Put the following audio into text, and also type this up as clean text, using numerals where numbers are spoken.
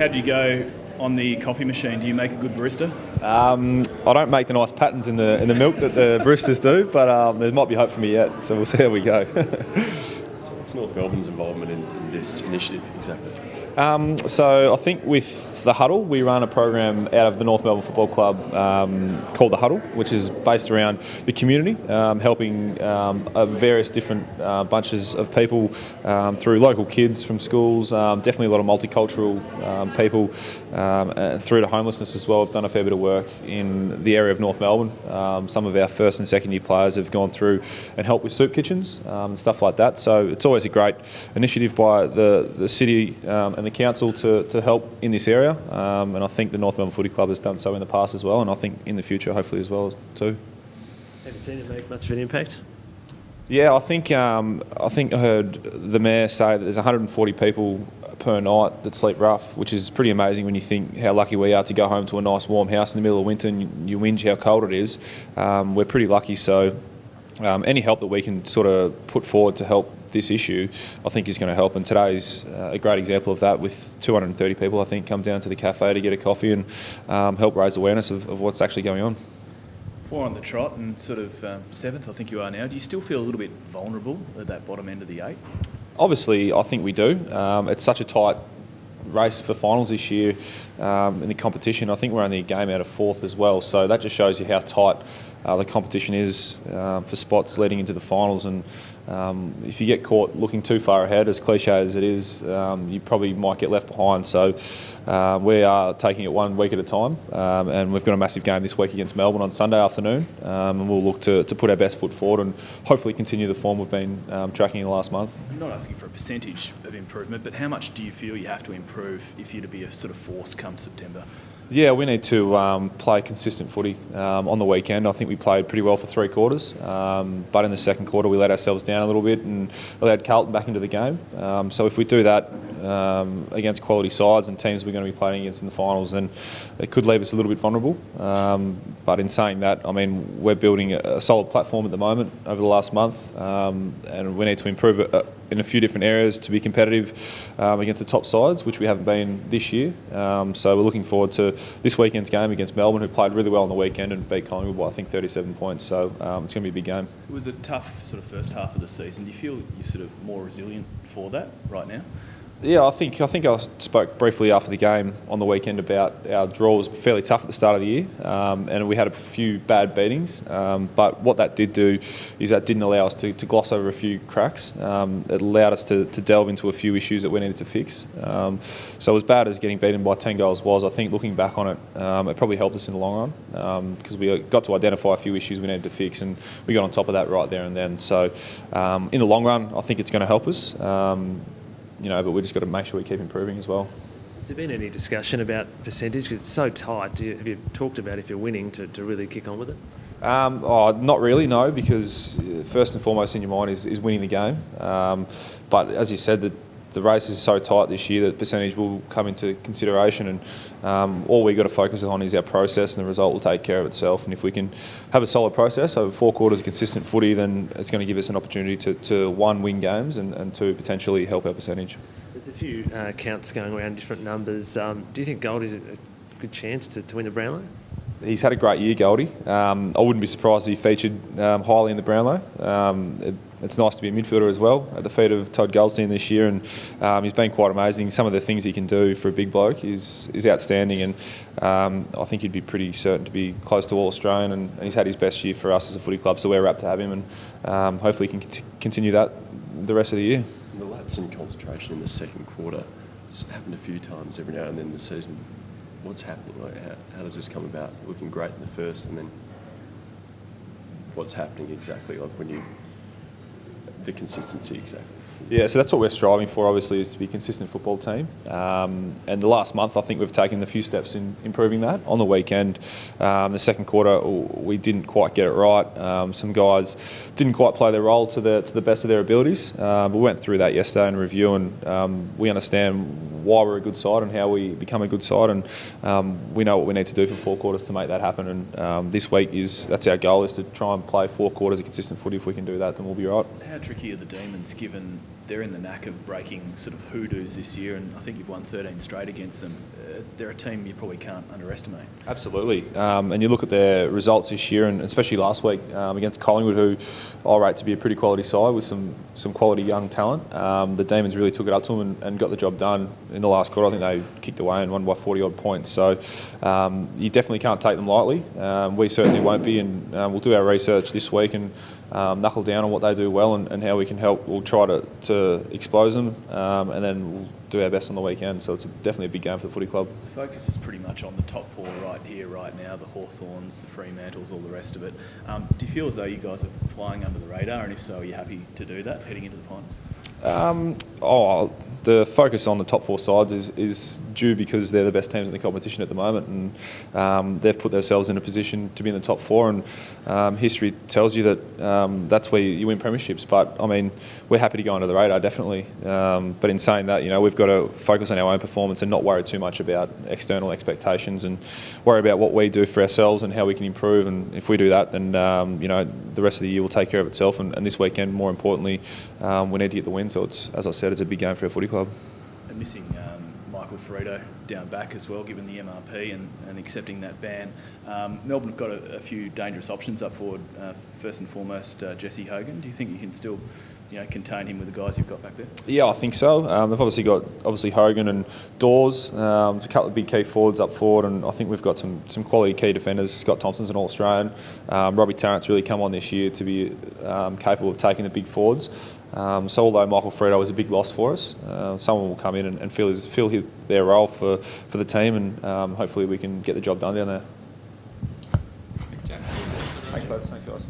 How do you go on the coffee machine? Do you make a good barista? I don't make the nice patterns in the milk that the baristas do, but there might be hope for me yet, so we'll see how we go. So what's North Melbourne's involvement in this initiative exactly? So I think with the Huddle, we run a program out of the North Melbourne Football Club called the Huddle, which is based around the community, helping various different bunches of people through local kids from schools, definitely a lot of multicultural people, through to homelessness as well. We've done a fair bit of work in the area of North Melbourne. Some of our first and second year players have gone through and helped with soup kitchens and stuff like that. So it's always a great initiative by the city and the council to help in this area. And I think the North Melbourne Footy Club has done so in the past as well, and I think in the future hopefully as well too. Have you seen it make much of an impact? Yeah, I think I heard the mayor say that there's 140 people per night that sleep rough, which is pretty amazing when you think how lucky we are to go home to a nice warm house in the middle of winter and you whinge how cold it is. We're pretty lucky, so any help that we can sort of put forward to help this issue, I think is going to help. And today's a great example of that, with 230 people, I think, come down to the cafe to get a coffee and help raise awareness of what's actually going on. 4 on the trot and sort of 7th, I think you are now. Do you still feel a little bit vulnerable at that bottom end of the 8? Obviously, I think we do. It's such a tight race for finals this year in the competition. I think we're only a game out of 4th as well, so that just shows you how tight the competition is for spots leading into the finals. And if you get caught looking too far ahead, as cliche as it is, you probably might get left behind. So we are taking it 1 week at a time, and we've got a massive game this week against Melbourne on Sunday afternoon, and we'll look to put our best foot forward and hopefully continue the form we've been tracking in the last month. I'm not asking for a percentage of improvement, but how much do you feel you have to improve if you're to be a sort of force come September? Yeah, we need to play consistent footy on the weekend. I think we played pretty well for 3 quarters, but in the second quarter we let ourselves down a little bit and allowed Carlton back into the game. So if we do that against quality sides and teams we're going to be playing against in the finals, then it could leave us a little bit vulnerable. But in saying that, I mean, we're building a solid platform at the moment over the last month, and we need to improve it in a few different areas to be competitive against the top sides, which we haven't been this year. So we're looking forward to this weekend's game against Melbourne, who played really well on the weekend and beat Collingwood by I think 37 points. So it's going to be a big game. It was a tough sort of first half of the season. Do you feel you're sort of more resilient for that right now? Yeah, I think I spoke briefly after the game on the weekend about our draw was fairly tough at the start of the year, and we had a few bad beatings. But what that did do is that didn't allow us to gloss over a few cracks. It allowed us to delve into a few issues that we needed to fix. So as bad as getting beaten by 10 goals was, I think looking back on it, it probably helped us in the long run, because we got to identify a few issues we needed to fix, and we got on top of that right there and then. So in the long run, I think it's going to help us. But we just got to make sure we keep improving as well. Has there been any discussion about percentage? Because it's so tight. Have you talked about if you're winning to really kick on with it? Not really, no, because first and foremost in your mind is winning the game. But as you said, the race is so tight this year that percentage will come into consideration, and all we've got to focus on is our process, and the result will take care of itself. And if we can have a solid process over 4 quarters of consistent footy, then it's going to give us an opportunity to 1, win games, and 2, potentially help our percentage. There's a few counts going around, different numbers. Do you think Goldie's a good chance to win the Brownlow? He's had a great year, Goldie. I wouldn't be surprised if he featured highly in the Brownlow. It's nice to be a midfielder as well at the feet of Todd Goldstein this year, and he's been quite amazing. Some of the things he can do for a big bloke is outstanding, and I think he'd be pretty certain to be close to All-Australian, and he's had his best year for us as a footy club, so we're rapt to have him, and hopefully he can continue that the rest of the year. The lapse in concentration in the second quarter has happened a few times every now and then this season. What's happening? Like, how does this come about? Looking great in the first, and then what's happening exactly? Like the consistency exactly. Yeah, so that's what we're striving for, obviously, is to be a consistent football team. And the last month, I think we've taken a few steps in improving that. On the weekend, the second quarter, we didn't quite get it right. Some guys didn't quite play their role to the best of their abilities. We went through that yesterday in review, and we understand why we're a good side and how we become a good side, and we know what we need to do for 4 quarters to make that happen. And this week that's our goal, is to try and play 4 quarters of consistent footy. If we can do that, then we'll be right. How tricky are the Demons, given they're in the knack of breaking sort of hoodoos this year, and I think you've won 13 straight against them. They're a team you probably can't underestimate. Absolutely. And you look at their results this year, and especially last week against Collingwood, who I rate to be a pretty quality side with some quality young talent. The Demons really took it up to them and got the job done in the last quarter. I think they kicked away and won by 40-odd points. So you definitely can't take them lightly. We certainly won't be, and we'll do our research this week and knuckle down on what they do well and how we can help. We'll try to expose them, and then we'll do our best on the weekend. So it's definitely a big game for the footy club. Focus is pretty much on the top four right here, right now, the Hawthorns, the Fremantles, all the rest of it. Do you feel as though you guys are flying under the radar, and if so, are you happy to do that heading into the finals? The focus on the top four sides is due because they're the best teams in the competition at the moment, and they've put themselves in a position to be in the top four, and history tells you that that's where you win premierships. But I mean, we're happy to go under the radar, definitely. But in saying that, we've got to focus on our own performance and not worry too much about external expectations, and worry about what we do for ourselves and how we can improve. And if we do that, then the rest of the year will take care of itself. And this weekend, more importantly, we need to get the win. So it's, as I said, it's a big game for our footy club. And missing Michael Ferrito down back as well, given the MRP and accepting that ban. Melbourne have got a few dangerous options up forward. First and foremost, Jesse Hogan. Do you think you can still contain him with the guys you've got back there? Yeah, I think so. They've obviously got Hogan and Dawes, a couple of big key forwards up forward, and I think we've got some quality key defenders. Scott Thompson's an All-Australian. Robbie Tarrant's really come on this year to be capable of taking the big forwards. So although Michael Frito was a big loss for us, someone will come in and fill their role for the team, and hopefully we can get the job done down there. Thanks, Jack. Thanks, lads. Thanks, guys.